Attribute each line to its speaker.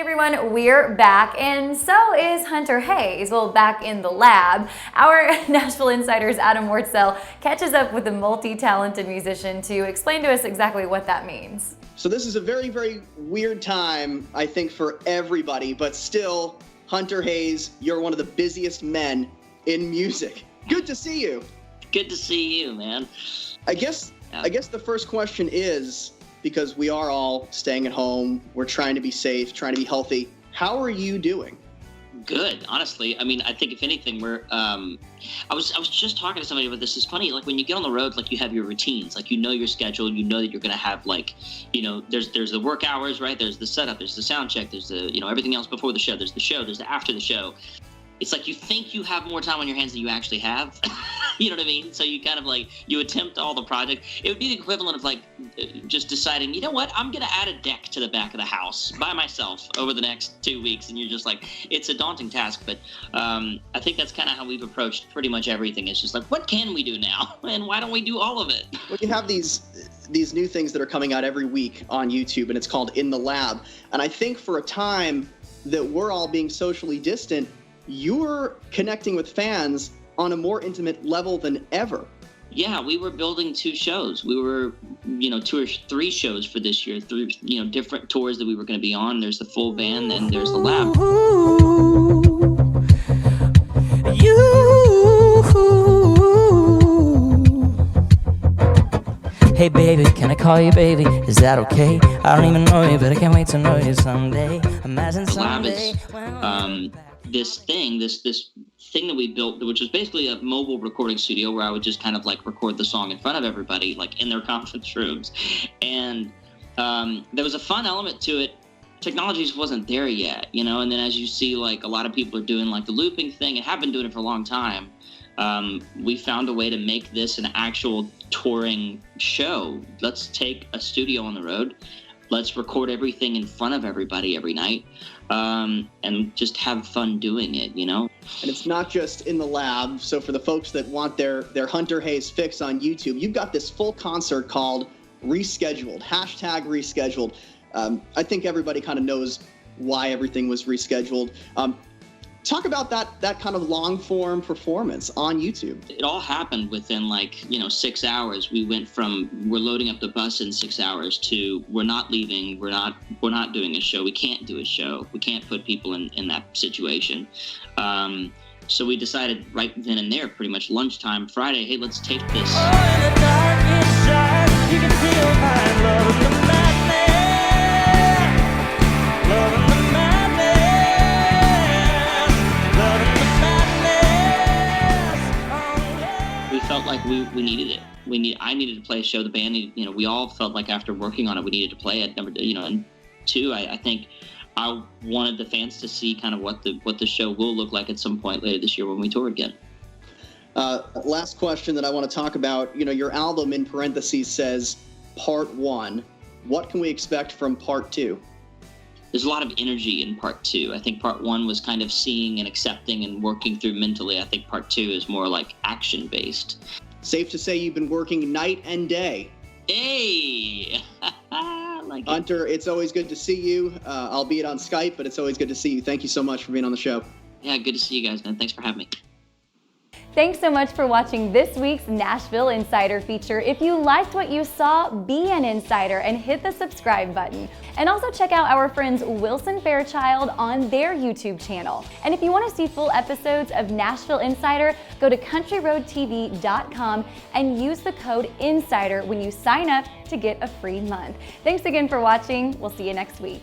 Speaker 1: everyone, we're back, and so is Hunter Hayes. Well, back in the lab. Our Nashville Insider's Adam Wartzel catches up with the multi-talented musician to explain to us exactly what that means.
Speaker 2: So this is a very, very weird time, I think, for everybody, but still, Hunter Hayes, you're one of the busiest men in music. Good to see you.
Speaker 3: Good to see you, man.
Speaker 2: I guess the first question is, because we are all staying at home, we're trying to be safe, trying to be healthy. How are you doing?
Speaker 3: Good, honestly. I mean, I think if anything, I was just talking to somebody about this. It's funny, like when you get on the road, like you have your routines, like you know your schedule, you know that you're gonna have there's the work hours, right? There's the setup, there's the sound check, there's the everything else before the show, there's the after the show. It's like you think you have more time on your hands than you actually have. You know what I mean? So you kind of you attempt all the project. It would be the equivalent of just deciding, you know what, I'm going to add a deck to the back of the house by myself over the next 2 weeks. And you're just it's a daunting task. But I think that's kind of how we've approached pretty much everything. It's just what can we do now? And why don't we do all of it?
Speaker 2: Well, you have these new things that are coming out every week on YouTube, and it's called In the Lab. And I think for a time that we're all being socially distant, you're connecting with fans on a more intimate level than ever.
Speaker 3: Yeah, we were building 2 shows. We were, 2 or 3 shows for this year, 3, different tours that we were going to be on. There's the full band, and there's the lab.
Speaker 4: Hey baby, can I call you baby? Is that okay? I don't even know you, but I can't wait to know you someday. Imagine someday.
Speaker 3: The lab is this thing that we built, which was basically a mobile recording studio where I would just kind of record the song in front of everybody, in their conference rooms. And there was a fun element to it. Technology just wasn't there yet, and then as you see, a lot of people are doing the looping thing and have been doing it for a long time. We found a way to make this an actual touring show. Let's take a studio on the road. Let's record everything in front of everybody every night, and just have fun doing it, And
Speaker 2: it's not just In the Lab. So for the folks that want their Hunter Hayes fix on YouTube, you've got this full concert called Rescheduled, #Rescheduled. I think everybody kind of knows why everything was rescheduled. Talk about that kind of long-form performance on YouTube.
Speaker 3: It all happened within 6 hours. We went from we're loading up the bus in 6 hours to we're not leaving. We're not doing a show. We can't do a show. We can't put people in that situation. So we decided right then and there, pretty much lunchtime Friday, hey, let's tape this.
Speaker 4: Oh, in the dark inside, you can feel my love in the madness. Love in the
Speaker 3: We felt like we needed it. I needed to play a show. The band needed, we all felt like after working on it, we needed to play it. And 2, I think I wanted the fans to see kind of what the show will look like at some point later this year when we tour again.
Speaker 2: Last question that I want to talk about. Your album in parentheses says Part 1. What can we expect from Part 2?
Speaker 3: There's a lot of energy in Part 2. I think Part 1 was kind of seeing and accepting and working through mentally. I think Part 2 is more action-based.
Speaker 2: Safe to say you've been working night and day.
Speaker 3: Hey!
Speaker 2: Hunter, it's always good to see you, albeit on Skype, but it's always good to see you. Thank you so much for being on the show.
Speaker 3: Yeah, good to see you guys, man. Thanks for having me.
Speaker 1: Thanks so much for watching this week's Nashville Insider feature. If you liked what you saw, be an insider and hit the subscribe button. And also check out our friends Wilson Fairchild on their YouTube channel. And if you want to see full episodes of Nashville Insider, go to countryroadtv.com and use the code INSIDER when you sign up to get a free month. Thanks again for watching. We'll see you next week.